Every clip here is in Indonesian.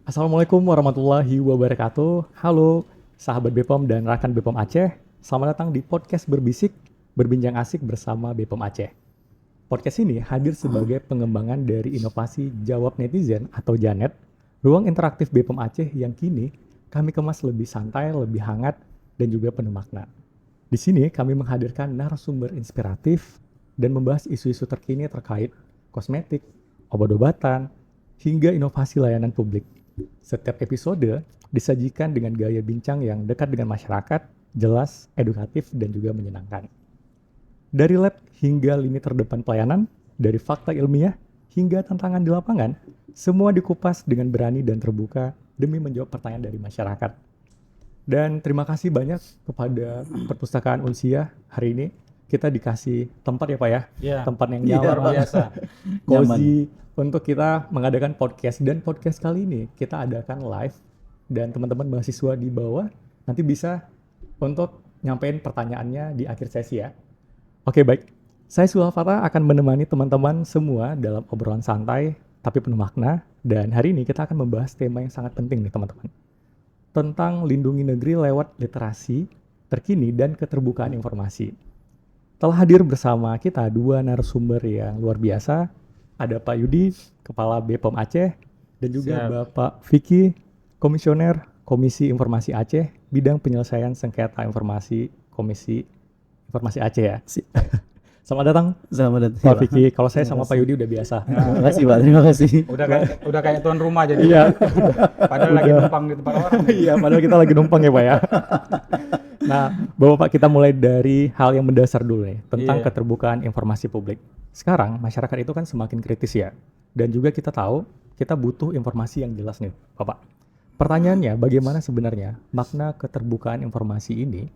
Assalamualaikum warahmatullahi wabarakatuh. Halo, sahabat BPOM dan rekan BPOM Aceh. Selamat datang di podcast Berbisik, berbincang asik bersama BPOM Aceh. Podcast ini hadir sebagai pengembangan dari inovasi Jawab Netizen atau Janet, ruang interaktif BPOM Aceh yang kini kami kemas lebih santai, lebih hangat, dan juga penuh makna. Di sini kami menghadirkan narasumber inspiratif dan membahas isu-isu terkini terkait kosmetik, obat-obatan, hingga inovasi layanan publik. Setiap episode disajikan dengan gaya bincang yang dekat dengan masyarakat, jelas, edukatif, dan juga menyenangkan. Dari lab hingga lini terdepan pelayanan, dari fakta ilmiah hingga tantangan di lapangan, semua dikupas dengan berani dan terbuka demi menjawab pertanyaan dari masyarakat. Dan terima kasih banyak kepada Perpustakaan Unsia hari ini. Kita dikasih tempat ya Pak ya, Iya, tempat yang luar nyaman, biasa. cozy untuk kita mengadakan podcast. Dan podcast kali ini kita adakan live dan teman-teman mahasiswa di bawah nanti bisa untuk nyampein pertanyaannya di akhir sesi ya. Oke baik, saya Sulafata akan menemani teman-teman semua dalam obrolan santai tapi penuh makna. Dan hari ini kita akan membahas tema yang sangat penting nih teman-teman, tentang lindungi negeri lewat literasi terkini dan keterbukaan informasi. Telah hadir bersama kita dua narasumber yang luar biasa. Ada Pak Yudi, Kepala BPOM Aceh, dan juga Siap. Bapak Vicky, Komisioner Komisi Informasi Aceh, Bidang Penyelesaian Sengketa Informasi Komisi Informasi Aceh ya. Selamat datang Selamat datang. Pak Vicky. Kalau saya Terima sama Pak kasih. Yudi udah biasa. Terima kasih Pak, terima kasih. Udah kayak tuan rumah jadi. Iya. Padahal lagi numpang di tempat orang. Iya, padahal kita lagi numpang ya Pak ya. Nah, Bapak kita mulai dari hal yang mendasar dulu nih, tentang Iya. keterbukaan informasi publik. Sekarang masyarakat itu kan semakin kritis ya, dan juga kita tahu kita butuh informasi yang jelas nih, Bapak. Pertanyaannya, bagaimana sebenarnya makna keterbukaan informasi ini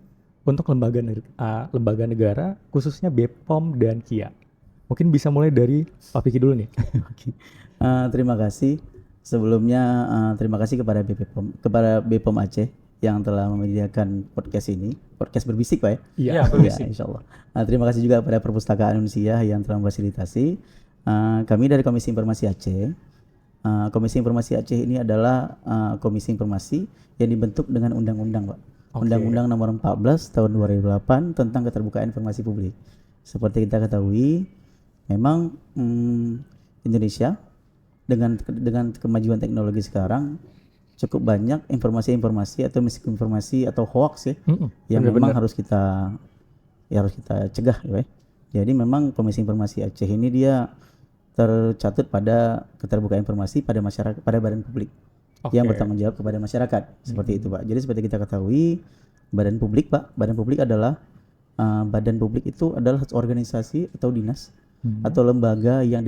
untuk lembaga negara, khususnya BPOM dan KIA? Mungkin bisa mulai dari Pak Vicky dulu nih. Oke. Terima kasih. Sebelumnya terima kasih kepada BPOM Aceh yang telah menyediakan podcast ini, podcast berbisik Pak ya. Iya, Ya, berbisik. insya Allah. Terima kasih juga kepada Perpustakaan Unsia yang telah memfasilitasi. Kami dari Komisi Informasi Aceh. Komisi Informasi Aceh ini adalah komisi informasi yang dibentuk dengan undang-undang Pak. Oke. Undang-Undang Nomor 14 Tahun 2008 tentang keterbukaan informasi publik. Seperti kita ketahui, memang Indonesia dengan kemajuan teknologi sekarang cukup banyak informasi-informasi atau misinformasi atau hoax ya yang memang harus kita cegah ya. Jadi memang Komisi Informasi Aceh ini dia tercatut pada keterbukaan informasi pada masyarakat, pada badan publik yang bertanggung jawab kepada masyarakat, seperti itu Pak. Jadi seperti kita ketahui, badan publik Pak, badan publik adalah badan publik itu adalah organisasi atau dinas atau lembaga yang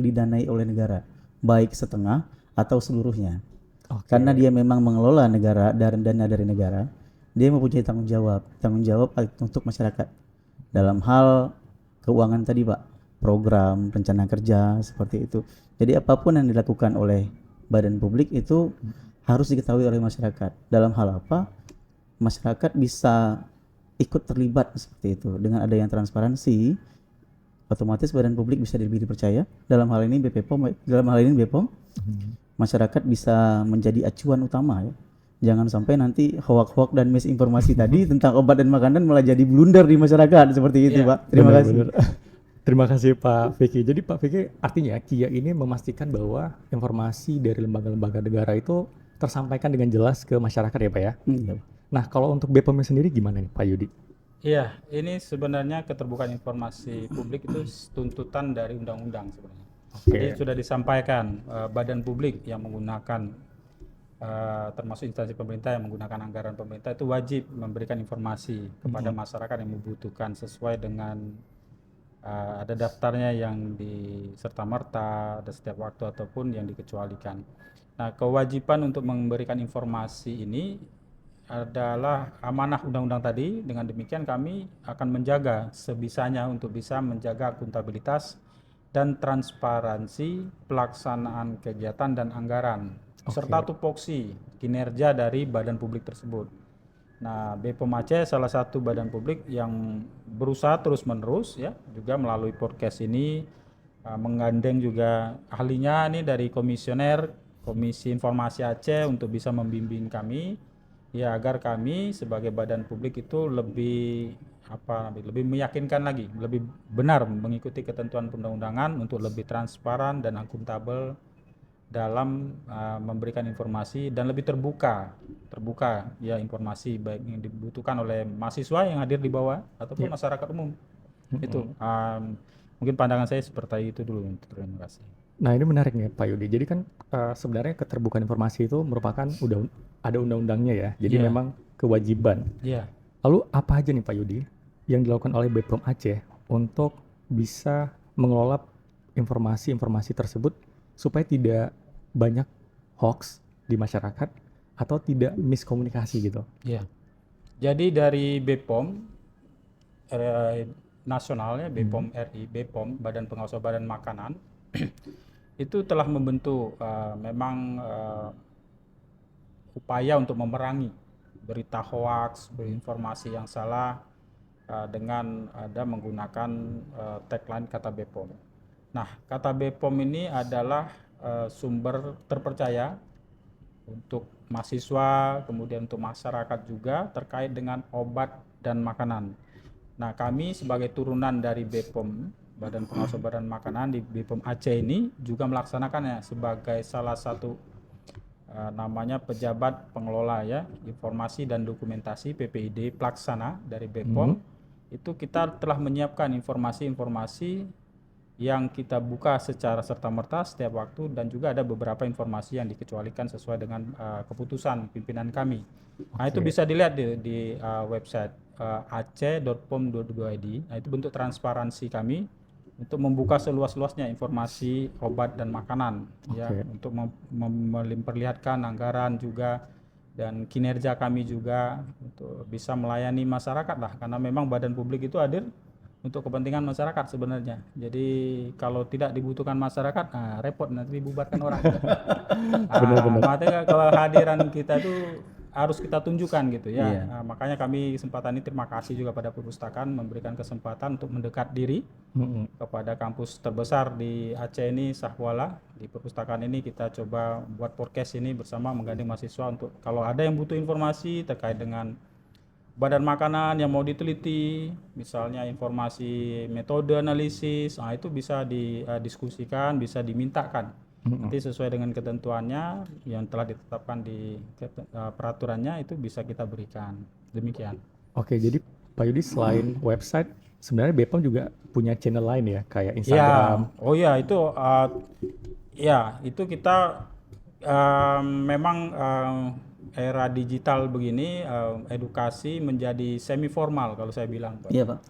didanai oleh negara, baik setengah atau seluruhnya. Karena dia memang mengelola negara dan dana dari negara, dia mempunyai tanggung jawab untuk masyarakat dalam hal keuangan tadi Pak, program, rencana kerja, seperti itu. Jadi apapun yang dilakukan oleh badan publik itu harus diketahui oleh masyarakat. Dalam hal apa? Masyarakat bisa ikut terlibat seperti itu. Dengan adanya transparansi, otomatis badan publik bisa lebih dipercaya. Dalam hal ini BPOM, masyarakat bisa menjadi acuan utama ya. Jangan sampai nanti hoak-hoak dan misinformasi tadi tentang obat dan makanan malah jadi blunder di masyarakat, seperti itu Iya, Pak. Terima kasih. Terima kasih Pak Vicky. Jadi Pak Vicky, artinya KIA ini memastikan bahwa informasi dari lembaga-lembaga negara itu tersampaikan dengan jelas ke masyarakat ya Pak ya. Iya. Nah kalau untuk BPOM sendiri gimana nih Pak Yudi? Iya, ini sebenarnya keterbukaan informasi publik itu tuntutan dari undang-undang sebenarnya. Jadi sudah disampaikan badan publik yang menggunakan termasuk instansi pemerintah yang menggunakan anggaran pemerintah itu wajib memberikan informasi kepada masyarakat yang membutuhkan sesuai dengan ada daftarnya yang serta-merta, ada setiap waktu ataupun yang dikecualikan. Nah, kewajiban untuk memberikan informasi ini adalah amanah undang-undang tadi. Dengan demikian kami akan menjaga sebisanya untuk bisa menjaga akuntabilitas dan transparansi pelaksanaan kegiatan dan anggaran serta tupoksi kinerja dari badan publik tersebut. Nah, BPOM Aceh salah satu badan publik yang berusaha terus-menerus ya, juga melalui podcast ini menggandeng juga ahlinya nih dari komisioner Komisi Informasi Aceh untuk bisa membimbing kami ya agar kami sebagai badan publik itu lebih lebih meyakinkan lagi, lebih benar mengikuti ketentuan perundang-undangan untuk lebih transparan dan akuntabel dalam memberikan informasi dan lebih terbuka ya informasi baik yang dibutuhkan oleh mahasiswa yang hadir di bawah ataupun masyarakat umum. Itu mungkin pandangan saya seperti itu dulu. Terima kasih. Nah, ini menarik nih Pak Yudi. Jadi kan sebenarnya keterbukaan informasi itu merupakan ada undang-undangnya ya. Jadi memang kewajiban. Iya. Lalu apa aja nih Pak Yudi yang dilakukan oleh BPOM Aceh untuk bisa mengelola informasi-informasi tersebut supaya tidak banyak hoax di masyarakat atau tidak miskomunikasi gitu? Iya. Jadi dari BPOM nasional ya, BPOM RI, BPOM Badan Pengawas Obat dan Makanan itu telah membentuk memang upaya untuk memerangi berita hoax, berinformasi yang salah dengan ada menggunakan tagline kata BPOM. Nah, kata BPOM ini adalah sumber terpercaya untuk mahasiswa, kemudian untuk masyarakat juga terkait dengan obat dan makanan. Nah, kami sebagai turunan dari BPOM, Badan Pengawas Obat dan Makanan di BPOM Aceh ini juga melaksanakannya sebagai salah satu namanya pejabat pengelola ya informasi dan dokumentasi PPID pelaksana dari BPOM. Itu kita telah menyiapkan informasi-informasi yang kita buka secara serta-merta setiap waktu dan juga ada beberapa informasi yang dikecualikan sesuai dengan keputusan pimpinan kami. Nah, itu bisa dilihat di website aceh.pom.go.id. Nah, itu bentuk transparansi kami untuk membuka seluas-luasnya informasi obat dan makanan ya, untuk memperlihatkan anggaran juga dan kinerja kami juga untuk bisa melayani masyarakat lah, karena memang badan publik itu hadir untuk kepentingan masyarakat sebenarnya. Jadi kalau tidak dibutuhkan masyarakat, repot nanti dibubarkan orang. Makanya kalau hadiran kita itu harus kita tunjukkan gitu ya. Makanya kami kesempatan ini terima kasih juga pada perpustakaan memberikan kesempatan untuk mendekat diri kepada kampus terbesar di Aceh ini, Sahwala. Di perpustakaan ini kita coba buat podcast ini bersama menggandeng mahasiswa untuk kalau ada yang butuh informasi terkait dengan badan makanan yang mau diteliti, misalnya informasi metode analisis, itu bisa didiskusikan, bisa dimintakan. Nanti sesuai dengan ketentuannya yang telah ditetapkan di peraturannya itu bisa kita berikan. Demikian. Oke, jadi Pak Yudi selain website, sebenarnya BPOM juga punya channel lain ya, kayak Instagram. Ya, oh ya itu, itu kita memang era digital begini, edukasi menjadi semi formal kalau saya bilang, Pak. Iya, Pak.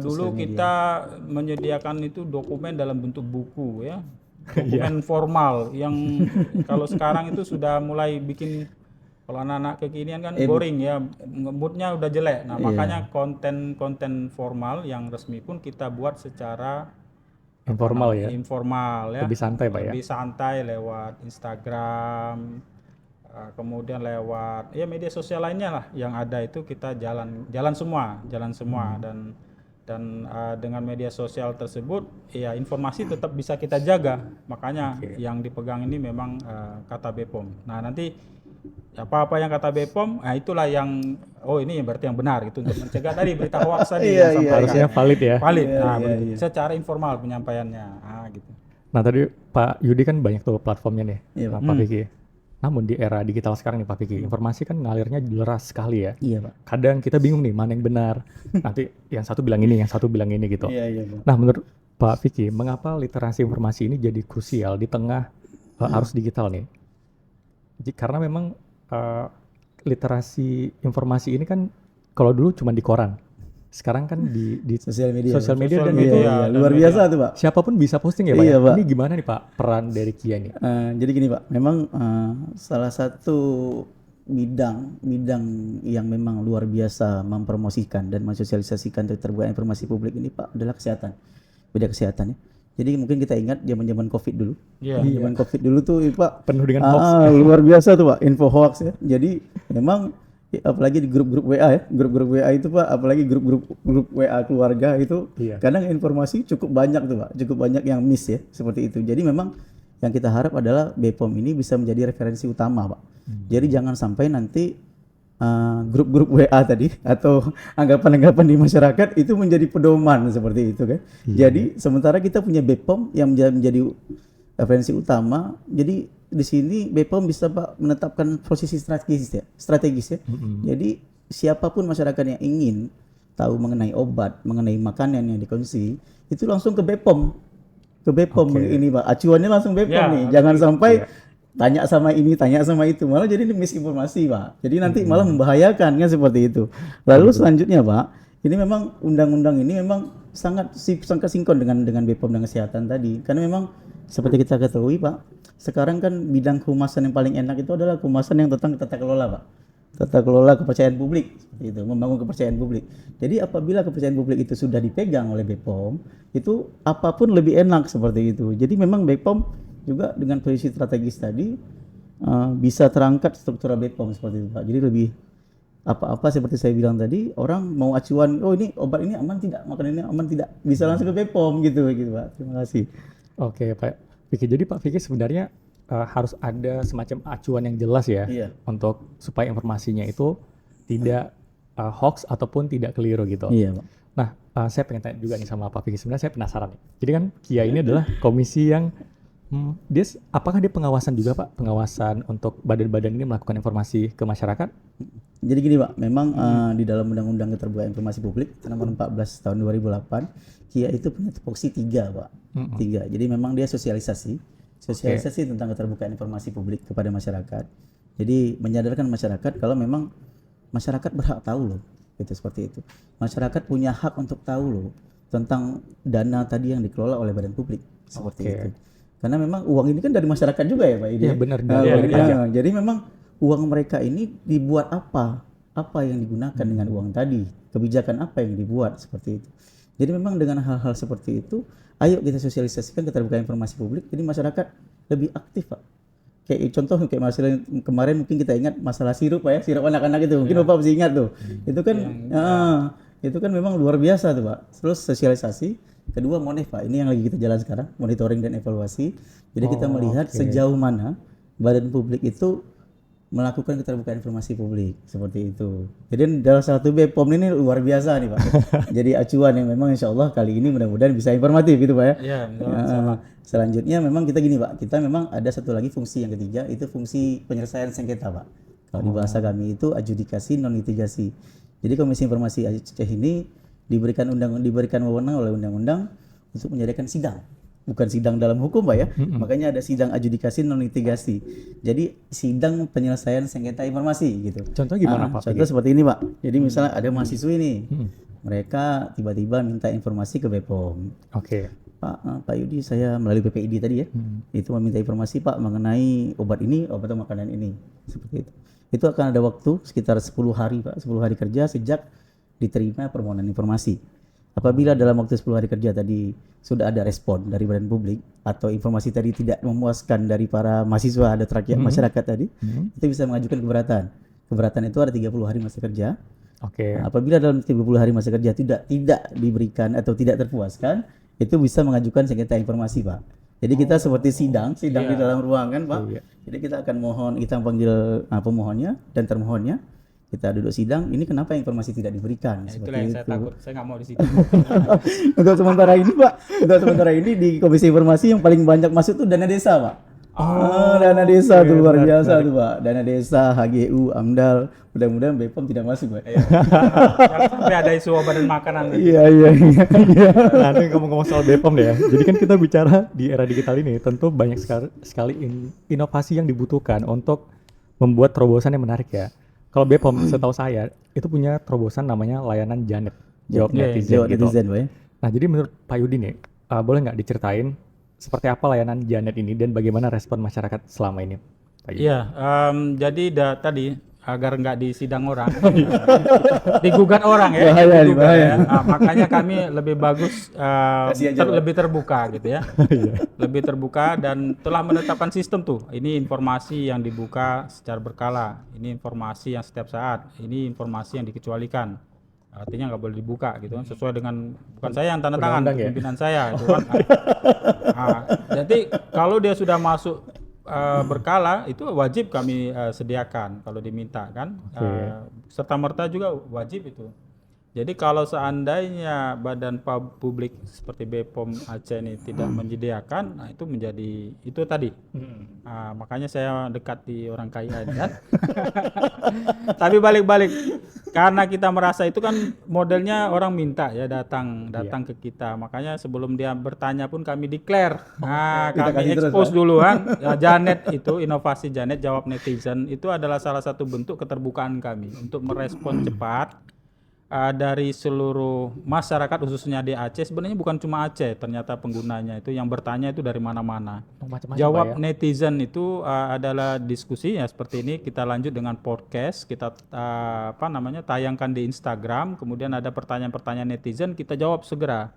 Dulu kita menyediakan itu dokumen dalam bentuk buku ya, dokumen formal yang kalau sekarang itu sudah mulai bikin, kalau anak-anak kekinian kan boring ya, moodnya udah jelek. Nah, makanya konten formal yang resmi pun kita buat secara informal ya. Informal ya. Lebih santai, Pak ya. Lebih santai lewat Instagram, kemudian lewat ya media sosial lainnya lah yang ada itu kita jalan semua dan dengan media sosial tersebut ya informasi tetap bisa kita jaga. Makanya yang dipegang ini memang kata BPOM. Nah, nanti apa-apa yang kata BPOM, itulah yang ini berarti yang benar gitu untuk mencegah tadi berita hoax tadi yang sampaikan. Harusnya valid ya. Valid. Secara informal penyampaiannya. Gitu. Nah, tadi Pak Yudi kan banyak tuh platformnya nih, Pak Vicky. Namun di era digital sekarang nih Pak Vicky, informasi kan ngalirnya deras sekali ya. Iya, Pak. Kadang kita bingung nih mana yang benar. Nanti yang satu bilang ini, yang satu bilang ini gitu. Iya, Pak. Nah, menurut Pak Vicky, mengapa literasi informasi ini jadi krusial di tengah arus digital nih? Karena memang literasi informasi ini kan kalau dulu cuma di koran. Sekarang kan di sosial media dan media. Luar biasa tuh, Pak. Siapapun bisa posting ya, Pak. Iya, Pak. Ini gimana nih Pak peran dari Kia nih? Jadi gini, Pak. Memang salah satu bidang yang memang luar biasa mempromosikan dan mensosialisasikan keterbukaan informasi publik ini, Pak, adalah kesehatan. Bidang kesehatan ya. Jadi mungkin kita ingat zaman Covid dulu. Zaman Covid dulu tuh, Pak, penuh dengan hoax. Luar biasa tuh, Pak, info hoax ya. Jadi memang apalagi di grup-grup WA ya, grup-grup WA itu, Pak, apalagi grup WA keluarga itu, kadang informasi cukup banyak tuh, Pak, cukup banyak yang miss ya, seperti itu. Jadi memang yang kita harap adalah BPOM ini bisa menjadi referensi utama, Pak. Jadi jangan sampai nanti grup-grup WA tadi atau anggapan-anggapan di masyarakat itu menjadi pedoman seperti itu kan. Jadi sementara kita punya BPOM yang menjadi referensi utama, jadi di sini BPOM bisa Pak menetapkan posisi strategis ya. Jadi siapapun masyarakat yang ingin tahu mengenai obat, mengenai makanan yang dikonsumsi, itu langsung ke BPOM. Ini Pak, acuannya langsung BPOM nih. Jangan sampai tanya sama ini, tanya sama itu, malah jadi misinformasi Pak. Jadi nanti malah membahayakan kan seperti itu. Lalu selanjutnya Pak, ini memang undang-undang ini memang sangat sinkron dengan BPOM dan kesehatan tadi. Karena memang seperti kita ketahui Pak, sekarang kan bidang kehumasan yang paling enak itu adalah kehumasan yang tentang tata kelola Pak. Tata kelola kepercayaan publik seperti itu, membangun kepercayaan publik. Jadi apabila kepercayaan publik itu sudah dipegang oleh BPOM, itu apapun lebih enak seperti itu. Jadi memang BPOM juga dengan posisi strategis tadi bisa terangkat struktural BPOM seperti itu Pak. Jadi lebih apa-apa seperti saya bilang tadi, orang mau acuan, oh ini obat ini aman tidak, makanan ini aman tidak, bisa langsung ke BPOM gitu Pak. Terima kasih. Oke Pak Vicky, jadi Pak Vicky sebenarnya harus ada semacam acuan yang jelas ya, untuk supaya informasinya itu tidak hoax ataupun tidak keliru gitu. Iya Pak. Nah, saya pengen tanya juga nih sama Pak Vicky, sebenarnya saya penasaran nih. Jadi kan KIA ini adalah komisi yang apakah dia pengawasan juga Pak? Pengawasan untuk badan-badan ini melakukan informasi ke masyarakat? Jadi gini Pak, memang di dalam Undang-Undang Keterbukaan Informasi Publik nomor 14 tahun 2008, KIA itu punya tupoksi 3 Pak. 3. Jadi memang dia sosialisasi tentang keterbukaan informasi publik kepada masyarakat. Jadi menyadarkan masyarakat kalau memang masyarakat berhak tahu loh, gitu seperti itu. Masyarakat punya hak untuk tahu loh tentang dana tadi yang dikelola oleh badan publik seperti itu. Karena memang uang ini kan dari masyarakat juga ya Pak. Iya benar. Jadi memang uang mereka ini dibuat apa yang digunakan dengan uang tadi, kebijakan apa yang dibuat seperti itu. Jadi memang dengan hal-hal seperti itu, ayo kita sosialisasikan keterbukaan informasi publik, jadi masyarakat lebih aktif Pak. Kayak contoh kayak masalah kemarin mungkin kita ingat masalah sirup Pak ya, sirup anak-anak itu, mungkin Bapak masih ingat tuh. Itu kan itu kan memang luar biasa tuh Pak. Terus sosialisasi, kedua monef Pak, ini yang lagi kita jalan sekarang, monitoring dan evaluasi. Jadi kita melihat sejauh mana badan publik itu melakukan keterbukaan informasi publik seperti itu. Jadi dalam satu BPOM ini luar biasa nih Pak. Jadi acuan yang memang insya Allah kali ini mudah-mudahan bisa informatif gitu Pak ya. Selanjutnya memang kita gini Pak, kita memang ada satu lagi fungsi yang ketiga, itu fungsi penyelesaian sengketa Pak. Kalau di bahasa kami itu adjudikasi non litigasi. Jadi Komisi Informasi Aceh ini diberikan wewenang oleh undang-undang untuk menyediakan sidang. Bukan sidang dalam hukum Pak ya, makanya ada sidang adjudikasi non litigasi. Jadi sidang penyelesaian sengketa informasi gitu. Contoh gimana Pak? Contoh seperti ini Pak. Jadi misalnya ada mahasiswa ini, mereka tiba-tiba minta informasi ke BPOM. Pak Yudi, saya melalui PPID tadi ya, itu meminta informasi Pak mengenai obat ini, obat atau makanan ini, seperti itu. Itu akan ada waktu sekitar 10 hari Pak, 10 hari kerja sejak diterima permohonan informasi. Apabila dalam waktu 10 hari kerja tadi sudah ada respon dari badan publik atau informasi tadi tidak memuaskan dari para mahasiswa atau rakyat masyarakat tadi, itu bisa mengajukan keberatan. Keberatan itu ada 30 hari masa kerja. Nah, apabila dalam 30 hari masa kerja tidak diberikan atau tidak terpuaskan, itu bisa mengajukan sengketa informasi Pak. Jadi kita seperti sidang di dalam ruangan Pak. Jadi kita akan kita panggil pemohonnya dan termohonnya. Kita duduk sidang, ini kenapa informasi tidak diberikan? Itulah yang saya takut, saya nggak mau di situ. Untuk sementara ini Pak, di Komisi Informasi yang paling banyak masuk tuh dana desa Pak. Dana desa tuh luar biasa tuh Pak. Dana desa, HGU, AMDAL, mudah-mudahan BPOM tidak masuk Pak. Sampai ada isu obat dan makanan. Iya. Nanti ngomong-ngomong soal BPOM deh ya. Jadi kan kita bicara di era digital ini, tentu banyak sekali inovasi yang dibutuhkan untuk membuat terobosan yang menarik ya. Kalau BPOM setahu saya itu punya terobosan namanya layanan Janet, jawab netizen gitu. Nah jadi menurut Pak Yudi nih, boleh nggak diceritain seperti apa layanan Janet ini dan bagaimana respon masyarakat selama ini? Iya, jadi tadi agar nggak disidang orang, digugat orang ya. Bahaya. Nah, makanya kami lebih bagus lebih terbuka gitu ya, lebih terbuka dan telah menetapkan sistem tuh. Ini informasi yang dibuka secara berkala, ini informasi yang setiap saat, ini informasi yang dikecualikan. artinya nggak boleh dibuka gitu kan, sesuai dengan bukan saya yang tanda tangan, Undang-undang ya? pimpinan saya itu kan. Jadi kalau dia sudah masuk berkala itu wajib kami sediakan kalau diminta kan. Serta merta juga wajib itu. Jadi kalau seandainya badan publik seperti BPOM Aceh ini tidak menyediakan, nah itu menjadi itu tadi. Makanya saya dekat di orang KIA ini kan. Tapi balik-balik karena kita merasa itu kan modelnya orang minta ya datang ke kita. Makanya sebelum dia bertanya pun kami declare. Kami expose dulu kan. Ya, Janet itu inovasi Janet jawab netizen itu adalah salah satu bentuk keterbukaan kami untuk merespon cepat. Dari seluruh masyarakat khususnya di Aceh, sebenarnya bukan cuma Aceh, ternyata penggunanya itu yang bertanya itu dari mana-mana. Jawab netizen itu adalah diskusi ya seperti ini, kita lanjut dengan podcast, kita tayangkan di Instagram, kemudian ada pertanyaan-pertanyaan netizen, kita jawab segera.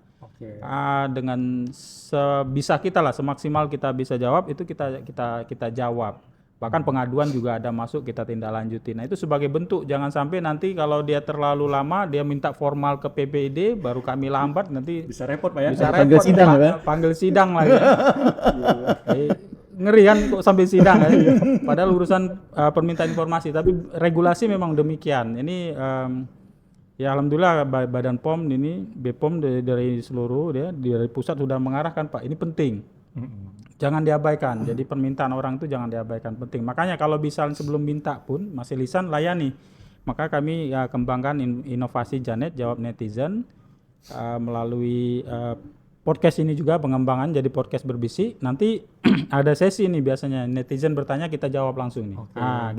Dengan sebisa kita lah, semaksimal kita bisa jawab itu kita jawab. Bahkan pengaduan juga ada masuk, kita tindak lanjuti. Nah itu sebagai bentuk, jangan sampai nanti kalau dia terlalu lama, dia minta formal ke PPID, baru kami lambat, nanti bisa repot Pak ya? Bisa panggil repot, sidang kan? Panggil sidang lagi. Ngeri kan kok sampai sidang kan? Padahal urusan permintaan informasi, tapi regulasi memang demikian. Ini ya alhamdulillah Badan POM ini, BPOM dari seluruh dari pusat sudah mengarahkan Pak, ini penting. Jangan diabaikan. Jadi permintaan orang itu jangan diabaikan, penting. Makanya kalau bisa sebelum minta pun masih lisan layani. Maka kami kembangkan inovasi Janet jawab netizen melalui podcast ini juga pengembangan jadi podcast berbisik. Nanti ada sesi ini biasanya netizen bertanya kita jawab langsung nih.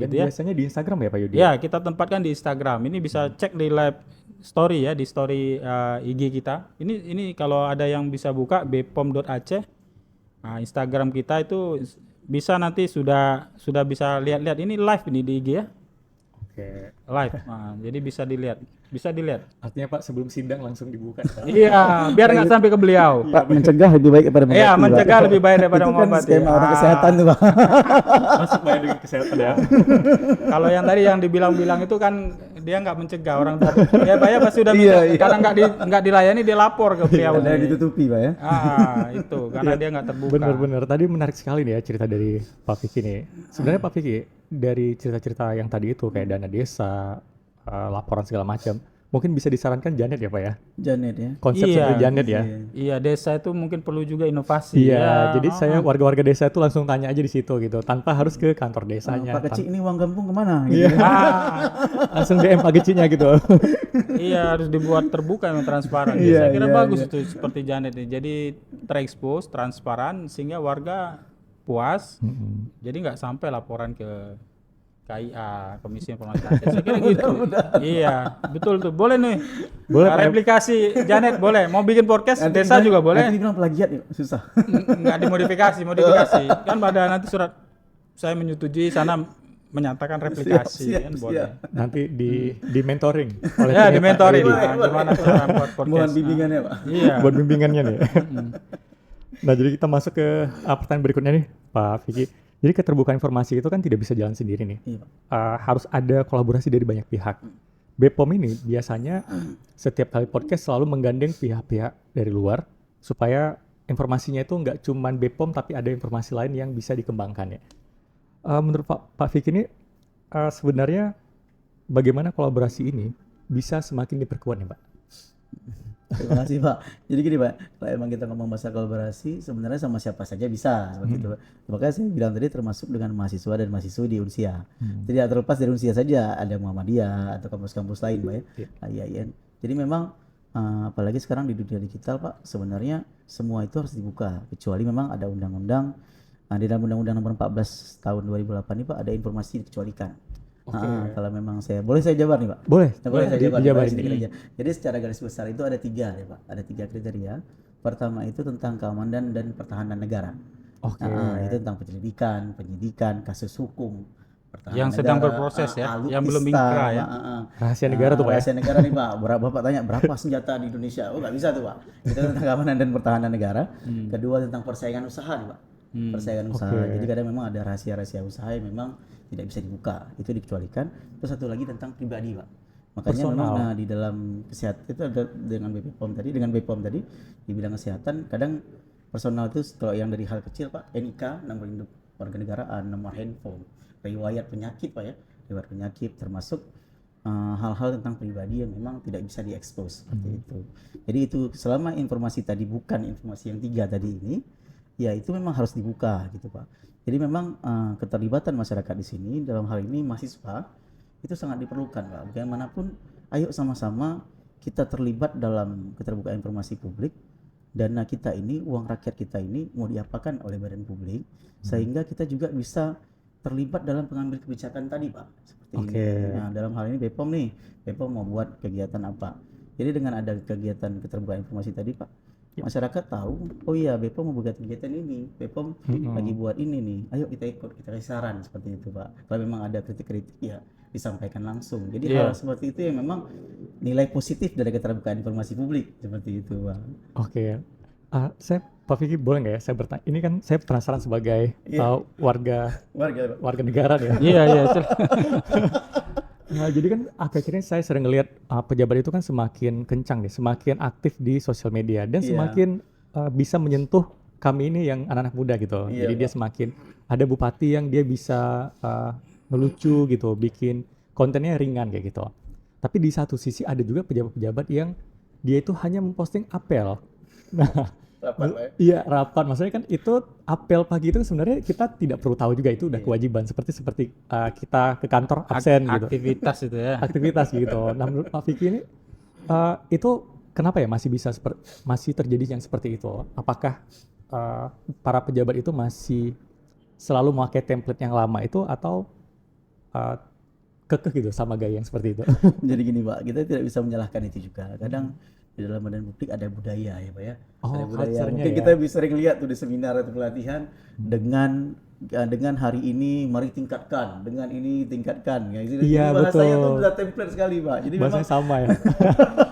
Gitu ya. Biasanya di Instagram ya Pak Yudi? Ya, kita tempatkan di Instagram. Ini bisa cek di live story ya, di story IG kita. Ini kalau ada yang bisa buka bpom.aceh. Nah, Instagram kita itu bisa nanti sudah bisa lihat ini live ini di IG ya. Live. Nah, jadi bisa dilihat. Artinya Pak sebelum sidang langsung dibuka. Iya, biar nggak sampai ke beliau. Pak, mencegah lebih baik daripada mengobati. Iya, mencegah lebih baik daripada mengobati. Itu kan skema orang kesehatan tuh Pak. Masuk Pak dengan kesehatan ya. Kalau yang tadi yang dibilang-bilang itu kan dia nggak mencegah orang tadi. Ya Pak ya pasti udah minta. Karena nggak dilayani dia lapor ke beliau. Ada ditutupi Pak ya. Itu karena dia nggak terbuka. Bener-bener. Tadi menarik sekali nih ya cerita dari Pak Vicky nih. Sebenarnya Pak Vicky dari cerita-cerita yang tadi itu kayak dana desa, laporan segala macam, mungkin bisa disarankan Janet ya Pak ya? Janet ya. Konsep seperti Janet ya? Iya, desa itu mungkin perlu juga inovasi. Iya, jadi saya warga-warga desa itu langsung tanya aja di situ gitu, tanpa harus ke kantor desanya. Pak Kecik ini uang kampung kemana? Iya. Langsung DM Pak Keciknya gitu. Iya, harus dibuat terbuka yang transparan. Saya kira bagus itu seperti Janet ini. Jadi terekspos, transparan sehingga warga puas. Jadi nggak sampai laporan ke KIA, Komisi Informasi Aceh. Saya kira gitu. Iya, betul tuh. Boleh nih. Boleh replikasi Janet boleh. Mau bikin podcast desa juga boleh. Nanti dibilang plagiat ya, susah. Nggak dimodifikasi. Kan pada nanti surat saya menyetujui sana menyatakan replikasi kan boleh. Nanti di mentoring oleh di mentoring. Gimana cara buat podcast? Mohon bimbingannya Pak. Iya. Buat bimbingannya nih. Nah, jadi kita masuk ke pertanyaan berikutnya nih, Pak Vicky. Jadi keterbukaan informasi itu kan tidak bisa jalan sendiri nih. Harus ada kolaborasi dari banyak pihak. BPOM ini biasanya setiap kali podcast selalu menggandeng pihak-pihak dari luar supaya informasinya itu nggak cuma BPOM tapi ada informasi lain yang bisa dikembangkan ya. Menurut Pak Vicky ini sebenarnya bagaimana kolaborasi ini bisa semakin diperkuat nih Pak? Terima kasih Pak. Jadi gini Pak, kalau emang kita ngomong masalah kolaborasi, sebenarnya sama siapa saja bisa seperti itu Pak. Makanya saya bilang tadi termasuk dengan mahasiswa dan mahasiswa di Unsia. Jadi terlepas dari Unsia saja, ada Muhammadiyah atau kampus-kampus lain Pak ya, IAIN. Jadi memang apalagi sekarang di dunia digital Pak, sebenarnya semua itu harus dibuka. Kecuali memang ada undang-undang, di dalam Undang-Undang Nomor 14 Tahun 2008 ini Pak, ada informasi dikecualikan. Kalau memang boleh saya jabar nih Pak? Boleh saya jabar sedikit aja. Jadi secara garis besar itu ada 3 ya Pak, ada 3 kriteria. Pertama itu tentang keamanan dan pertahanan negara. Itu tentang penyelidikan, penyidikan, kasus hukum, pertahanan yang sedang berproses ya, yang belum inkrah ya. Rahasia negara tuh Pak. Rahasia negara nih Pak. Bapak tanya berapa senjata di Indonesia? Oh nggak bisa tuh Pak. Itu tentang keamanan dan pertahanan negara. Kedua tentang persaingan usaha nih Pak. Persaingan usaha. Jadi kadang memang ada rahasia-rahasia usaha yang memang tidak bisa dibuka, itu dikecualikan. Terus satu lagi tentang pribadi Pak. Makanya memang Personal. di dalam kesehatan itu ada dengan BPOM tadi di bidang kesehatan kadang personal itu kalau yang dari hal kecil Pak, NIK, nomor induk warga negaraan, nomor handphone, riwayat penyakit Pak ya, riwayat penyakit termasuk hal-hal tentang pribadi yang memang tidak bisa diekspos seperti itu. Jadi itu selama informasi tadi bukan informasi yang 3 tadi ini, ya itu memang harus dibuka gitu Pak. Jadi memang keterlibatan masyarakat di sini dalam hal ini mahasiswa itu sangat diperlukan Pak. Bagaimanapun ayo sama-sama kita terlibat dalam keterbukaan informasi publik. Dana kita ini, uang rakyat kita ini mau diapakan oleh badan publik sehingga kita juga bisa terlibat dalam pengambil kebijakan tadi Pak. Seperti ini. Nah, dalam hal ini BPOM mau buat kegiatan apa. Jadi dengan ada kegiatan keterbukaan informasi tadi Pak, masyarakat tahu, oh iya BPOM mau buat kegiatan ini, BPOM lagi buat ini nih, ayo kita ikut, kita kasih saran seperti itu Pak. Kalau memang ada kritik-kritik ya disampaikan langsung. Jadi hal seperti itu yang memang nilai positif dari keterbukaan informasi publik seperti itu Pak. Saya Pak Vicky boleh nggak ya saya bertanya? Ini kan saya penasaran sebagai warga negara ya. Iya. Nah, jadi kan akhir-akhir ini saya sering ngelihat pejabat itu kan semakin kencang nih, semakin aktif di sosial media dan semakin bisa menyentuh kami ini yang anak-anak muda gitu. Jadi dia semakin ada bupati yang dia bisa ngelucu gitu, bikin kontennya ringan kayak gitu. Tapi di satu sisi ada juga pejabat-pejabat yang dia itu hanya memposting apel. Nah, rapat. Maksudnya kan itu apel pagi itu sebenarnya kita tidak perlu tahu juga, itu udah kewajiban. Seperti kita ke kantor absen gitu. Aktivitas itu ya. Aktivitas gitu. Nah, menurut Pak Vicky ini itu kenapa ya masih terjadi yang seperti itu? Apakah para pejabat itu masih selalu memakai template yang lama itu atau kekeh gitu sama gaya yang seperti itu? Jadi gini Pak, kita tidak bisa menyalahkan itu juga. Kadang di dalam badan publik ada budaya ya Pak ya. Ada budaya. Mungkin kita bisa sering lihat tuh di seminar atau pelatihan dengan hari ini mari tingkatkan, dengan ini tingkatkan. Iya, bahasanya betul. tuh udah template sekali Pak. Jadi bahasanya memang sama ya.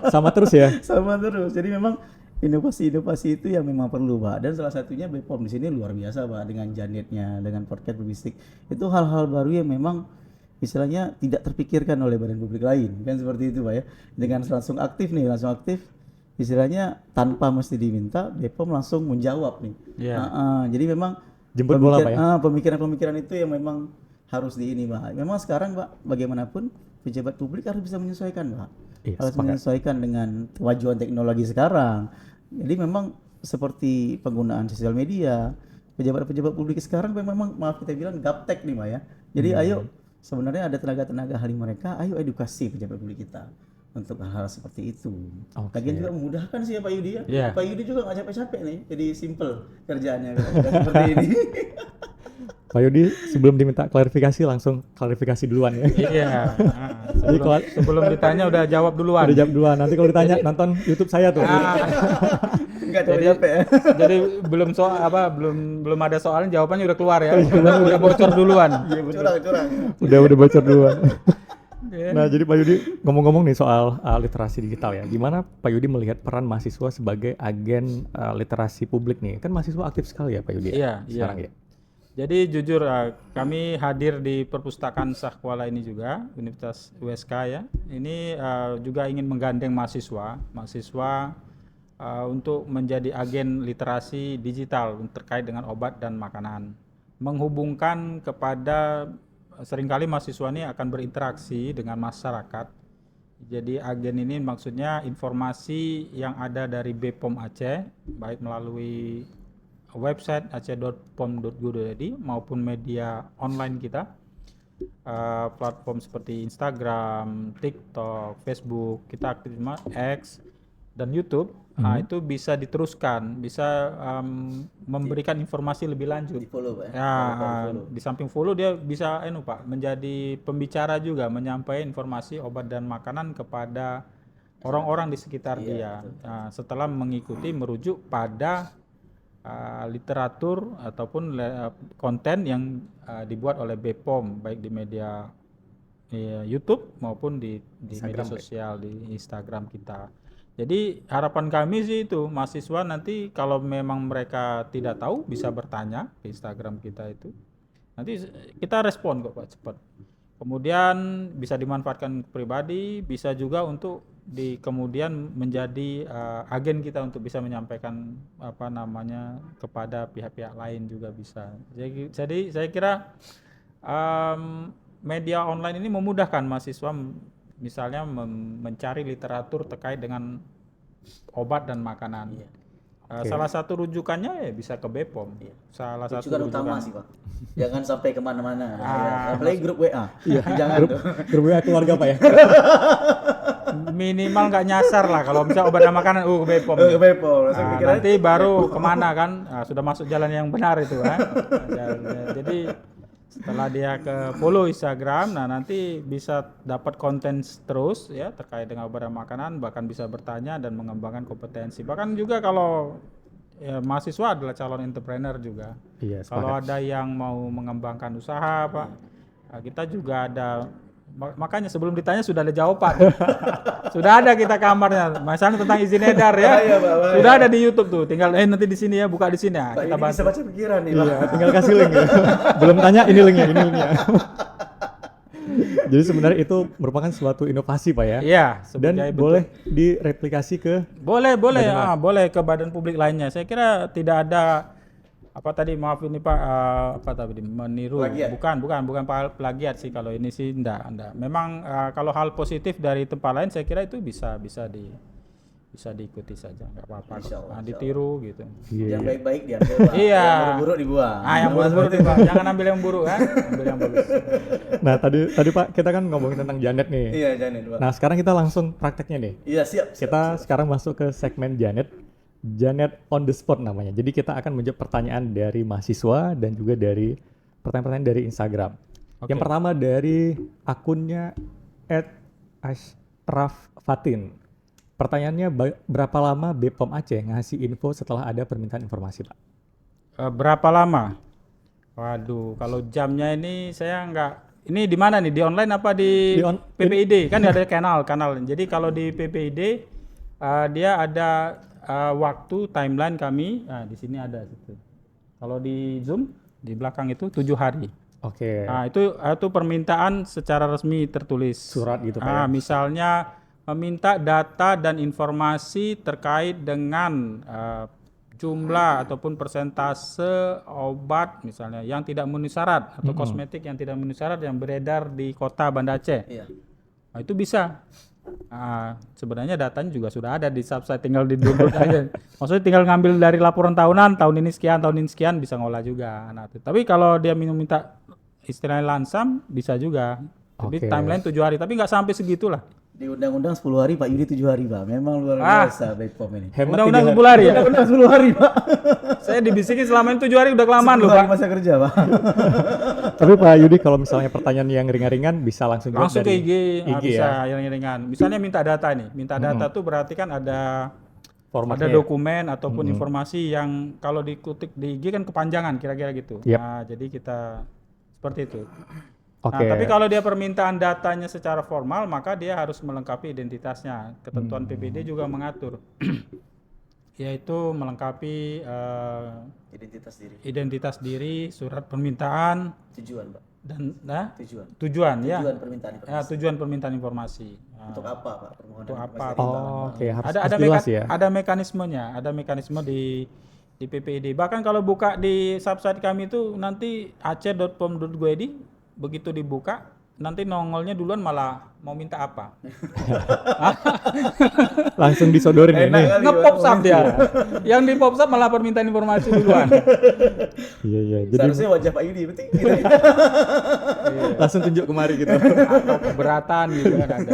Sama terus ya. sama terus. Jadi memang inovasi-inovasi itu yang memang perlu Pak. Dan salah satunya BPOM di sini luar biasa Pak dengan Janetnya, dengan podcast berbisik. Itu hal-hal baru yang memang istilahnya tidak terpikirkan oleh badan publik lain, kan seperti itu Pak ya. Dengan langsung aktif istilahnya tanpa mesti diminta, BPOM langsung menjawab nih. Jadi memang Jemput bola Pak ya. Pemikiran-pemikiran itu yang memang harus di ini Pak. Memang sekarang Pak, bagaimanapun pejabat publik harus bisa menyesuaikan Pak. Harus menyesuaikan dengan kemajuan teknologi sekarang. Jadi memang seperti penggunaan sosial media, pejabat-pejabat publik sekarang memang maaf kita bilang gaptek nih Pak ya. Jadi ayo sebenarnya ada tenaga-tenaga ahli mereka, ayo edukasi pejabat publik kita untuk hal-hal seperti itu. Lagian juga memudahkan sih ya Pak Yudi ya. Pak Yudi juga nggak capek-capek nih, jadi simple kerjaannya seperti ini. Pak Yudi sebelum diminta klarifikasi langsung klarifikasi duluan ya. Iya. Sebelum ditanya udah jawab duluan. Udah jawab duluan. Nanti kalau ditanya nonton YouTube saya tuh. Enggak capek-capek ya. Jadi belum ada soalnya jawabannya udah keluar ya. Udah bocor duluan. Iya curang. Udah bocor duluan. Nah, jadi Pak Yudi ngomong-ngomong nih soal literasi digital ya. Gimana Pak Yudi melihat peran mahasiswa sebagai agen literasi publik nih? Kan mahasiswa aktif sekali ya Pak Yudi. Iya. Ya. Jadi jujur kami hadir di perpustakaan Sahkuala ini juga, Universitas USK ya. Ini juga ingin menggandeng mahasiswa untuk menjadi agen literasi digital terkait dengan obat dan makanan. Menghubungkan kepada seringkali mahasiswa ini akan berinteraksi dengan masyarakat. Jadi agen ini maksudnya informasi yang ada dari BPOM Aceh, baik melalui website aceh.pom.go.id maupun media online kita, platform seperti Instagram, TikTok, Facebook, kita aktif cuma X dan YouTube. Itu bisa diteruskan, bisa memberikan informasi lebih lanjut. Di follow Pak ya. Di samping follow dia bisa Pak menjadi pembicara juga, menyampaikan informasi obat dan makanan kepada orang-orang di sekitar dia. Setelah mengikuti merujuk pada literatur ataupun konten yang dibuat oleh BPOM baik di media YouTube maupun di media sosial di Instagram kita. Jadi harapan kami sih itu mahasiswa nanti kalau memang mereka tidak tahu bisa bertanya ke Instagram kita itu. Nanti kita respon kok Pak cepat. kemudian bisa dimanfaatkan pribadi, bisa juga untuk kemudian menjadi agen kita untuk bisa menyampaikan kepada pihak-pihak lain juga bisa. Jadi saya kira media online ini memudahkan mahasiswa misalnya mencari literatur terkait dengan obat dan makanan. Salah satu rujukannya ya bisa ke BPOM. Salah satu rujukan utama sih Pak. Jangan sampai kemana-mana. Apalagi grup WA. Jangan grup WA keluarga Pak ya. Minimal nggak nyasar lah kalau misalnya obat dan makanan ke BPOM. Ke BPOM. Nanti baru kemana kan? Sudah masuk jalan yang benar itu kan. Jadi setelah dia ke follow Instagram, nah nanti bisa dapat konten terus ya terkait dengan obat dan makanan, bahkan bisa bertanya dan mengembangkan kompetensi. Bahkan juga kalau mahasiswa adalah calon entrepreneur juga. Iya, kalau ada yang mau mengembangkan usaha Pak, kita juga ada. Makanya sebelum ditanya sudah ada jawaban. Sudah ada kita kamarnya. Misalnya tentang izin edar ya. Sudah ada di YouTube tuh. Tinggal nanti di sini ya, buka di sini ya. Kita bisa baca pikiran nih. Iya, tinggal kasih link ya. Belum tanya ini linknya. Jadi sebenarnya itu merupakan suatu inovasi Pak ya. Iya. Dan boleh direplikasi ke? Boleh ke badan publik lainnya. Saya kira tidak ada maaf ini Pak, meniru. Plagiat. Bukan plagiat sih kalau ini sih enggak. Memang kalau hal positif dari tempat lain saya kira itu bisa diikuti saja, enggak apa-apa. Ditiru gitu. Yang baik-baik diambil Pak. Iya. Yang buruk-buruk dibuang. Yang buruk dibuang. Jangan ambil yang buruk kan. Ambil yang bagus. Nah, tadi Pak kita kan ngomongin tentang Janet nih. Iya, Janet Pak. Nah, sekarang kita langsung prakteknya nih. Iya, siap. Kita sekarang masuk ke segmen Janet on the spot namanya. Jadi kita akan menjawab pertanyaan dari mahasiswa dan juga dari pertanyaan-pertanyaan dari Instagram. Yang pertama dari akunnya @ashraffatin. Pertanyaannya, berapa lama BPOM Aceh ngasih info setelah ada permintaan informasi Pak? Berapa lama? Waduh, kalau jamnya ini saya nggak. Ini di mana nih? Di online apa di PPID? Kan ada kanal. Jadi kalau di PPID dia ada waktu timeline kami, di sini ada situ. Kalau di Zoom di belakang itu 7 hari. Oke. Nah, itu permintaan secara resmi tertulis. Surat gitu Pak. Misalnya meminta data dan informasi terkait dengan jumlah ataupun persentase obat misalnya yang tidak memenuhi syarat atau kosmetik yang tidak memenuhi syarat yang beredar di kota Banda Aceh. Iya. Nah, itu bisa. Sebenarnya datanya juga sudah ada di subsite, tinggal di-download aja. Maksudnya tinggal ngambil dari laporan tahunan, tahun ini sekian bisa ngolah juga. Nah, tapi kalau dia minta istilahnya lansam bisa juga. Tapi timeline 7 hari, tapi nggak sampai segitulah. Di undang-undang 10 hari Pak Yudi 7 hari Pak. Memang luar biasa BPOM ini. Undang-undang 10 hari ya? Undang-undang 10 hari Pak. Saya dibisikin selama ini 7 hari udah kelamaan loh Pak. Masa kerja Pak. Tapi Pak Yudi kalau misalnya pertanyaan yang ringan-ringan bisa langsung jawab Langsung ke dari IG bisa ya? yang ringan. Misalnya minta data nih. Minta data tuh berarti kan ada formatnya. Ada dokumen ataupun informasi yang kalau dikutip di IG kan kepanjangan kira-kira gitu. Yep. Nah, jadi kita seperti itu. Oke. Nah, tapi kalau dia permintaan datanya secara formal, maka dia harus melengkapi identitasnya. Ketentuan PBD juga mengatur, yaitu melengkapi identitas diri, surat permintaan, tujuan Pak. dan Tujuan ya. permintaan informasi. Tujuan permintaan informasi. Untuk apa Pak? Untuk apa? Oke, harus Ada jelas ya. ada mekanismenya, ada mekanisme di PPID. Bahkan kalau buka di subsite kami itu nanti aceh.pom.go.id, begitu dibuka nanti nongolnya duluan malah mau minta apa. Langsung disodorin ya ini. Nge-pop up dia. Yang di pop up malah permintaan informasi duluan. Iya. Jadi Seharusnya wajah Pak Yudi penting gitu. langsung tunjuk kemari gitu. Atau keberatan gitu kan ada.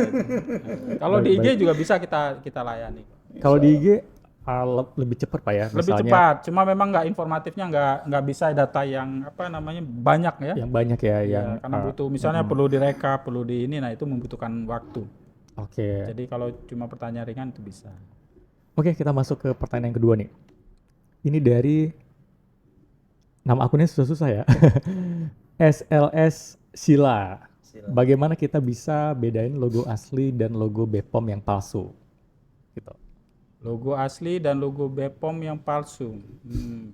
Kalau di IG juga bisa kita layani. Kalau di IG lebih cepat Pak ya. Lebih misalnya, cepat, cuma memang nggak informatifnya nggak bisa data yang banyak ya. Yang banyak ya, yang karena butuh misalnya perlu direkap, perlu di ini, nah itu membutuhkan waktu. Oke. Jadi kalau cuma pertanyaan ringan itu bisa. Oke, kita masuk ke pertanyaan yang kedua nih. Ini dari nama akunnya susah-susah ya. SLS Sila. Bagaimana kita bisa bedain logo asli dan logo BPOM yang palsu? Gitu. Logo asli dan logo BPOM yang palsu.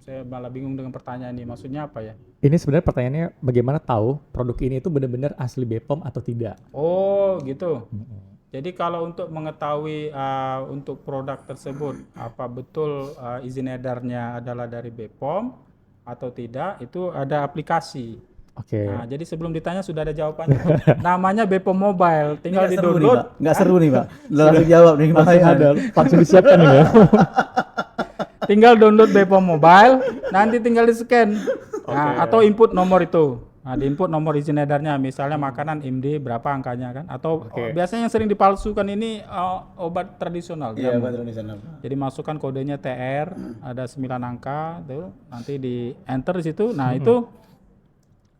saya malah bingung dengan pertanyaan ini. Maksudnya apa ya? Ini sebenarnya pertanyaannya bagaimana tahu produk ini itu benar-benar asli BPOM atau tidak? Oh, gitu. Jadi kalau untuk mengetahui untuk produk tersebut apa betul izin edarnya adalah dari BPOM atau tidak, itu ada aplikasi. Oke. Nah, jadi sebelum ditanya sudah ada jawabannya. Namanya BPOM Mobile, tinggal Nggak seru nih, di-download. Pak. Nggak seru nih, Pak. Langsung jawab nih. Langsung bahaya. ada, langsung disiapkan ini ya. Tinggal download BPOM Mobile, nanti tinggal di-scan. Nah, atau input nomor itu. Nah, di input nomor izin edarnya, misalnya makanan IMD berapa angkanya kan? Atau biasanya yang sering dipalsukan ini obat tradisional. Iya, jamu. Pak Indonesia. Jadi masukkan kodenya TR, ada 9 angka, tuh nanti di enter di situ. Nah, itu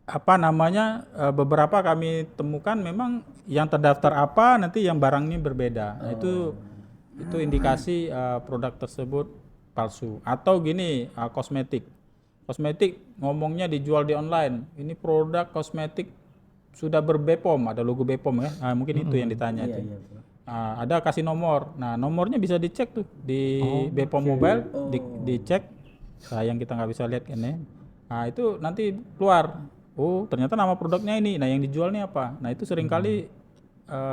apa namanya beberapa kami temukan memang yang terdaftar apa, nanti yang barangnya berbeda. Nah, itu indikasi produk tersebut palsu. Atau gini, kosmetik ngomongnya dijual di online, ini produk kosmetik sudah ber-BPOM, ada logo BPOM ya. Nah, mungkin itu yang ditanya itu. Ada kasih nomor. Nah, nomornya bisa dicek tuh di BPOM Mobile, dicek. Nah, yang kita nggak bisa lihat ini. Nah, itu nanti keluar. Oh, ternyata nama produknya ini. Nah, yang dijualnya apa? Nah, itu seringkali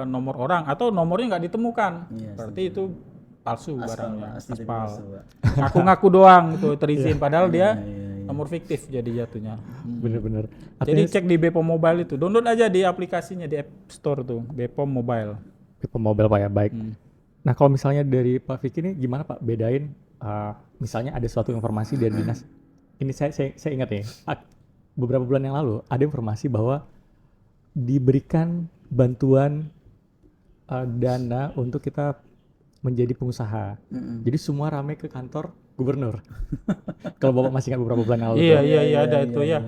nomor orang atau nomornya nggak ditemukan. Berarti itu palsu barangnya. Aspal. Ngaku-ngaku doang itu terizin, padahal dia nomor fiktif jadi jatuhnya. Bener-bener. Jadi cek di BPOM Mobile itu. Download aja di aplikasinya di App Store tuh, BPOM Mobile. BPOM Mobile Pak ya, baik. Nah kalau misalnya dari Pak Vicky ini gimana Pak bedain misalnya ada suatu informasi dari dinas. Ini saya ingat nih, beberapa bulan yang lalu ada informasi bahwa diberikan bantuan dana untuk kita menjadi pengusaha. Jadi semua ramai ke kantor gubernur. Kalau Bapak masih ingat beberapa bulan yang lalu. Iya ada itu ya.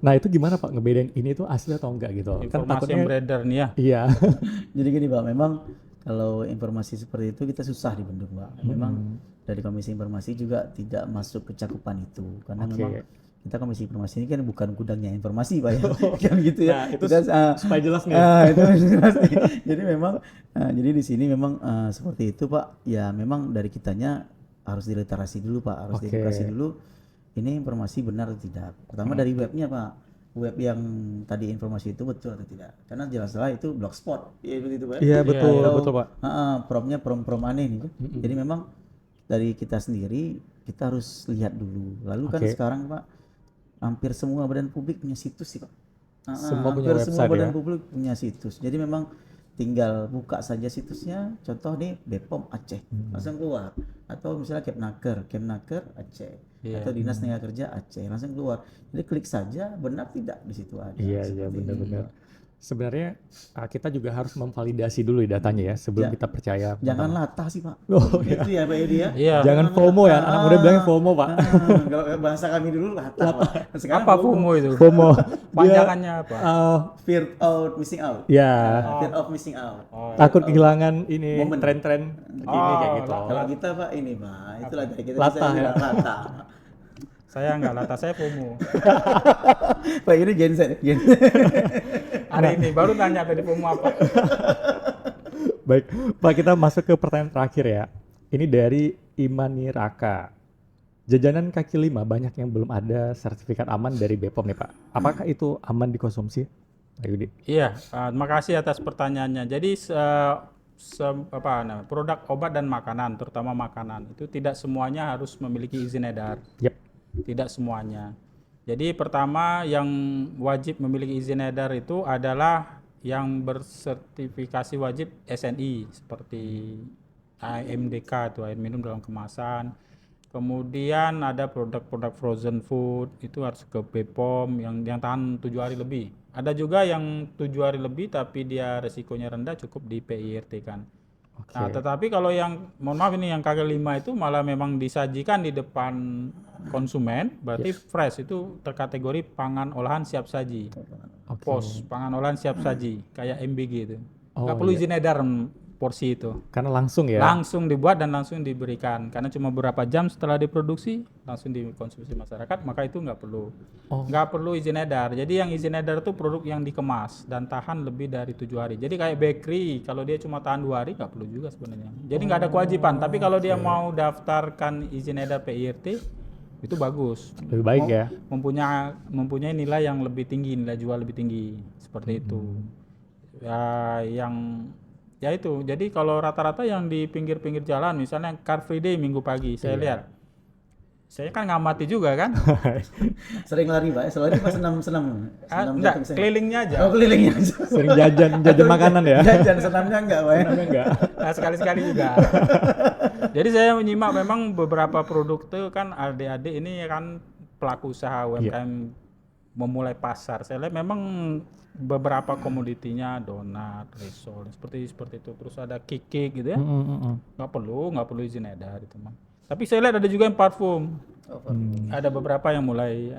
Nah itu gimana Pak ngebedain ini tuh asli atau enggak gitu? Informasi Kan takutnya yang beredar nih ya. Iya. Jadi gini Pak, memang kalau informasi seperti itu kita susah dibendung Pak. Memang dari Komisi Informasi juga tidak masuk ke cakupan itu. Karena memang kita Komisi Informasi ini kan bukan gudangnya informasi Pak ya. Kan gitu ya. Nah, itu kita, supaya jelas nih. itu jelas nih. Jadi memang jadi di sini memang seperti itu Pak. Ya memang dari kitanya harus diliterasi dulu Pak, harus diedukasi dulu. Ini informasi benar atau tidak. Pertama dari webnya Pak. Web yang tadi informasi itu betul atau tidak. Karena jelas-jelas itu blogspot. Iya begitu Pak. Iya betul Pak. Promnya prom aneh nih. Jadi memang dari kita sendiri kita harus lihat dulu. Lalu kan sekarang Pak hampir semua badan publik punya situs sih Pak. Semua punya hampir semua website badan ya? publik punya situs. Jadi memang tinggal buka saja situsnya. Contoh nih BPOM Aceh langsung keluar. Atau misalnya Kemnaker Aceh. Atau Dinas Tenaga Kerja Aceh langsung keluar. Jadi klik saja benar tidak di situ ada. Iya benar-benar. Sebenarnya kita juga harus memvalidasi dulu datanya ya sebelum kita percaya. Jangan latah sih Pak. Oh, itu ya Pak Edi ya. Iya. Jangan FOMO ya, anak muda bilangnya FOMO Pak. Kalau bahasa kami dulu latah. Pak. Sekarang Apa FOMO itu? FOMO. Panjangannya apa? Fear out missing out. Ya. Fear of missing out. Takut kehilangan ini Momen. tren-tren ini kayak gitu. Kalau kita Pak ini Pak, itulah dari kita Latah bisa ya. bilang latah. Saya enggak latah, saya FOMO. Pak ini Gen Z. Hari ini baru tanya tadi FOMO apa. Baik, Pak kita masuk ke pertanyaan terakhir ya. Ini dari Imani Raka. Jajanan kaki lima banyak yang belum ada sertifikat aman dari BPOM nih Pak. Apakah itu aman dikonsumsi? Pak Yudi. Iya, terima kasih atas pertanyaannya. Jadi produk obat dan makanan, terutama makanan, itu tidak semuanya harus memiliki izin edar. Yep. Tidak semuanya. Jadi pertama yang wajib memiliki izin edar itu adalah yang bersertifikasi wajib SNI seperti AMDK itu air minum dalam kemasan. Kemudian ada produk-produk frozen food itu harus ke BPOM yang tahan 7 hari lebih. Ada juga yang 7 hari lebih tapi dia resikonya rendah cukup di PIRT kan. Nah, tetapi kalau yang mohon maaf ini yang KG5 itu malah memang disajikan di depan konsumen, berarti fresh itu terkategori pangan olahan siap saji. POS, pangan olahan siap saji, kayak MBG itu. Nggak perlu izin edar porsi itu. Karena langsung ya. Langsung dibuat dan langsung diberikan. Karena cuma beberapa jam setelah diproduksi langsung dikonsumsi masyarakat, maka itu nggak perlu. Nggak perlu izin edar. Jadi yang izin edar itu produk yang dikemas dan tahan lebih dari 7 hari. Jadi kayak bakery, kalau dia cuma tahan 2 hari nggak perlu juga sebenarnya. Jadi nggak ada kewajiban. Tapi kalau dia mau daftarkan izin edar PIRT, itu bagus. Lebih baik ya. Mempunyai nilai yang lebih tinggi, nilai jual lebih tinggi seperti itu. Ya, ya itu. Jadi kalau rata-rata yang di pinggir-pinggir jalan, misalnya Car Free Day minggu pagi, saya lihat. Saya kan ngamati juga kan. Sering lari Pak, selalu pas senam Enggak, kelilingnya aja. Oh kelilingnya aja. Sering jajan makanan ya. Jajan senamnya enggak Pak ya? Senamnya enggak. Nah, sekali-sekali juga. Jadi saya menyimak memang beberapa produk tuh kan adik-adik ini kan pelaku usaha UMKM memulai pasar. Saya lihat memang beberapa komoditinya donat, risol seperti itu. Terus ada cake gitu ya. Nggak perlu izin edar itu mah. Tapi saya lihat ada juga yang parfum. Ada beberapa yang mulai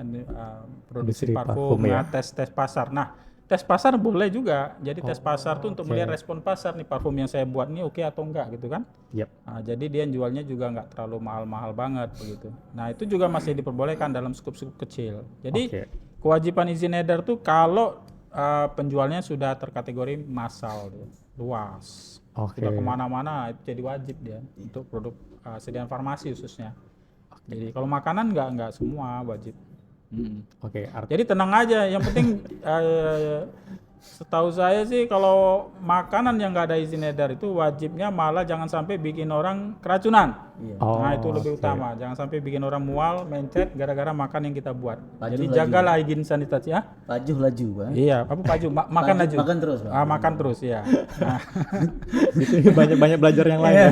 produksi Industri parfum, parfum, ya. tes pasar. Nah, tes pasar boleh juga. Jadi tes pasar tuh untuk melihat respon pasar nih parfum yang saya buat nih oke atau enggak gitu kan. Yep. Nah, jadi dia jualnya juga nggak terlalu mahal-mahal banget begitu. Nah, itu juga masih diperbolehkan dalam skup-skup kecil. Jadi kewajiban izin edar tuh kalau penjualnya sudah terkategori massal, luas, sudah kemana-mana, itu jadi wajib dia untuk produk sediaan farmasi khususnya. Jadi kalau makanan nggak semua wajib. Jadi tenang aja, yang penting setahu saya sih kalau makanan yang nggak ada izin edar itu wajibnya malah jangan sampai bikin orang keracunan. Nah itu lebih utama, jangan sampai bikin orang mual, mencet gara-gara makan yang kita buat. Jadi jagalah higien sanitasi ya. Laju Pak. Iya, apa paju? Makan laju. Makan terus Pak. Makan terus ya. Nah. Itu banyak belajar yang lain. Ya.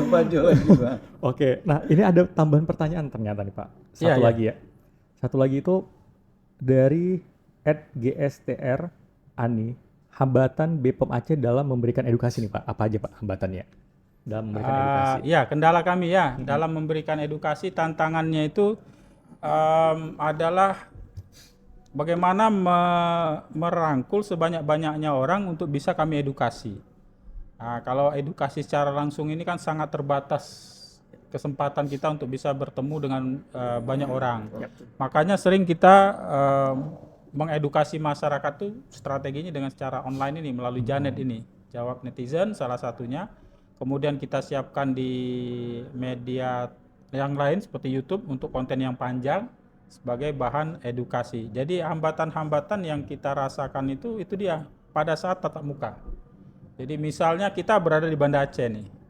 Laju Pak. Oke, nah ini ada tambahan pertanyaan ternyata nih Pak. Satu lagi itu dari @gstr Ani, hambatan BPOM Aceh dalam memberikan edukasi nih Pak. Apa aja Pak hambatannya dalam memberikan edukasi? Ya, kendala kami ya dalam memberikan edukasi, tantangannya itu adalah bagaimana merangkul sebanyak-banyaknya orang untuk bisa kami edukasi. Nah, kalau edukasi secara langsung ini kan sangat terbatas kesempatan kita untuk bisa bertemu dengan banyak orang. Makanya sering kita mengedukasi masyarakat tuh strateginya dengan secara online ini melalui Janet ini. Jawab netizen salah satunya. Kemudian kita siapkan di media yang lain seperti YouTube untuk konten yang panjang sebagai bahan edukasi. Jadi hambatan-hambatan yang kita rasakan itu dia pada saat tatap muka. Jadi misalnya kita berada di Banda Aceh nih.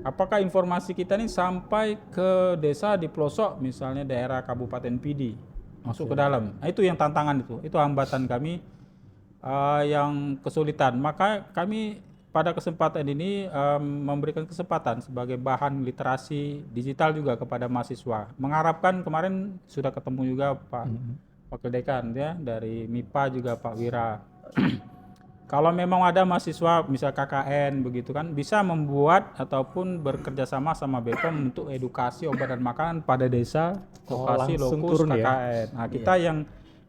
Apakah informasi kita ini sampai ke desa di pelosok, misalnya daerah Kabupaten Pidi, masuk ke dalam? Nah, itu yang tantangan itu hambatan kami yang kesulitan. Maka kami pada kesempatan ini memberikan kesempatan sebagai bahan literasi digital juga kepada mahasiswa. Mengharapkan kemarin sudah ketemu juga Pak Wakil Dekan ya dari MIPA juga Pak Wira. Kalau memang ada mahasiswa misal KKN begitu kan bisa membuat ataupun bekerja sama BPOM untuk edukasi obat dan makanan pada desa lokasi lokus KKN. Ya? Nah, kita yang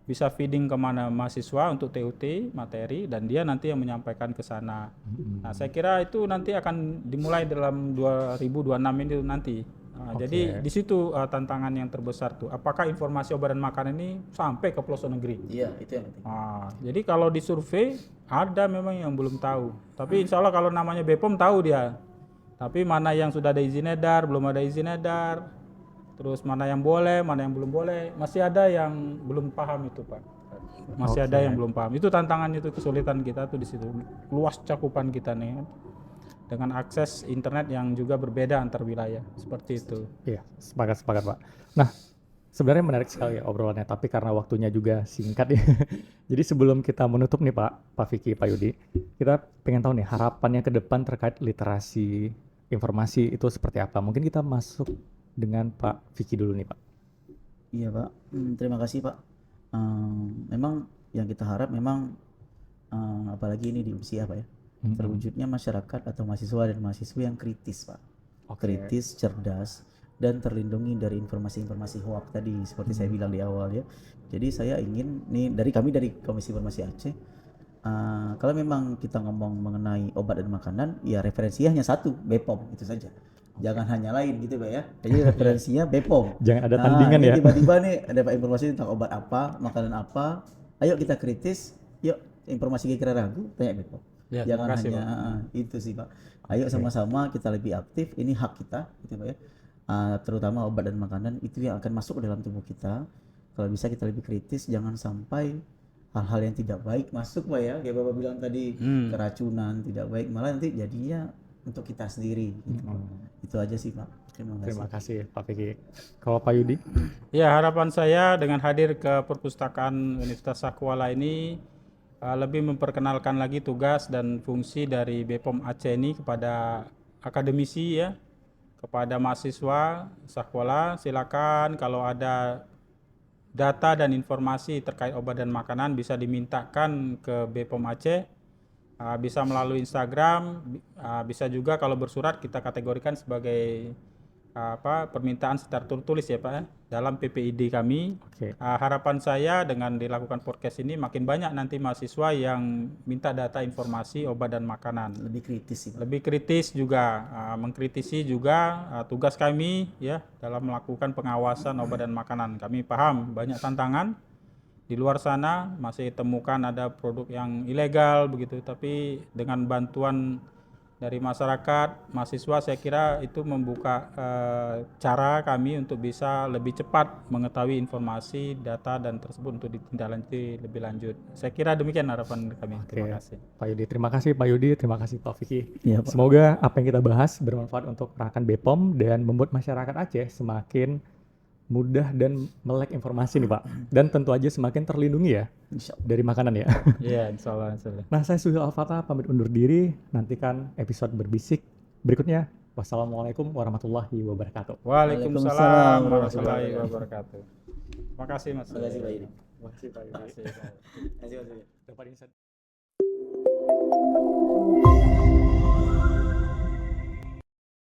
bisa feeding kemana mahasiswa untuk TUT materi dan dia nanti yang menyampaikan ke sana. Nah, saya kira itu nanti akan dimulai dalam 2026 ini nanti. Nah, jadi di situ tantangan yang terbesar tuh. Apakah informasi obat dan makanan ini sampai ke pelosok negeri? Iya, itu yang penting. Jadi kalau disurvei ada memang yang belum tahu. Tapi insya Allah kalau namanya BPOM tahu dia. Tapi mana yang sudah ada izin edar, belum ada izin edar. Terus mana yang boleh, mana yang belum boleh. Masih ada yang belum paham itu Pak. Masih ada yang belum paham. Itu tantangannya itu kesulitan kita tuh di situ. Luas cakupan kita nih. Dengan akses internet yang juga berbeda antar wilayah seperti itu. Iya, sepakat Pak. Nah, sebenarnya menarik sekali ya obrolannya, tapi karena waktunya juga singkat ya. Jadi sebelum kita menutup nih Pak Vicky, Pak Yudi, kita pengen tahu nih harapannya ke depan terkait literasi informasi itu seperti apa. Mungkin kita masuk dengan Pak Vicky dulu nih Pak. Iya Pak, terima kasih Pak. Memang yang kita harap memang apalagi ini di usia Pak ya. Terwujudnya masyarakat atau mahasiswa dan mahasiswi yang kritis Pak. Kritis, cerdas, dan terlindungi dari informasi-informasi hoax tadi seperti saya bilang di awal ya. Jadi saya ingin nih dari Komisi Informasi Aceh, kalau memang kita ngomong mengenai obat dan makanan, ya referensinya hanya satu, BPOM itu saja. Jangan hanya lain gitu Pak ya. Jadi referensinya BPOM. Jangan ada tandingan ya. Tiba-tiba nih ada informasi tentang obat apa, makanan apa. Ayo kita kritis. Yuk informasi kira ragu, tanya BPOM. Ya, jangan hanya itu sih Pak. Ayo sama-sama kita lebih aktif. Ini hak kita, gitu Pak ya. terutama obat dan makanan itu yang akan masuk ke dalam tubuh kita. Kalau bisa kita lebih kritis, jangan sampai hal-hal yang tidak baik masuk Pak ya, kayak Bapak bilang tadi, keracunan tidak baik, malah nanti jadinya untuk kita sendiri gitu. Itu aja sih Pak. Terima kasih Pak Vicky. Kalau Pak Yudi? Ya, harapan saya dengan hadir ke perpustakaan Universitas Sakuala ini lebih memperkenalkan lagi tugas dan fungsi dari BPOM Aceh ini kepada akademisi ya, kepada mahasiswa Sakuala. Silakan kalau ada data dan informasi terkait obat dan makanan bisa dimintakan ke BPOM Aceh, bisa melalui Instagram, bisa juga kalau bersurat kita kategorikan sebagai permintaan secara tertulis ya Pak ya, dalam PPID kami. Harapan saya dengan dilakukan podcast ini makin banyak nanti mahasiswa yang minta data informasi obat dan makanan. Lebih kritis sih Pak. Lebih kritis juga, mengkritisi juga tugas kami ya dalam melakukan pengawasan obat dan makanan. Kami paham banyak tantangan di luar sana, masih temukan ada produk yang ilegal begitu, tapi dengan bantuan dari masyarakat, mahasiswa, saya kira itu membuka cara kami untuk bisa lebih cepat mengetahui informasi, data dan tersebut untuk ditindaklanjuti lebih lanjut. Saya kira demikian harapan kami. Terima kasih. Pak Yudi, terima kasih Pak Yudi, terima kasih Pak Vicky. Ya, Pak. Semoga apa yang kita bahas bermanfaat untuk rekan BPOM dan membuat masyarakat Aceh semakin mudah dan melek informasi nih Pak. Dan tentu aja semakin terlindungi ya dari makanan ya. Iya, insya Allah. Nah, saya Suhil Al-Fatah pamit undur diri. Nantikan episode berbisik berikutnya. Wassalamualaikum warahmatullahi wabarakatuh. Waalaikumsalam warahmatullahi wabarakatuh. Terima kasih Mas. Terima kasih Pak Yudi. Terima kasih Pak Yudi. Terima kasih Pak Yudi. Dapat insight.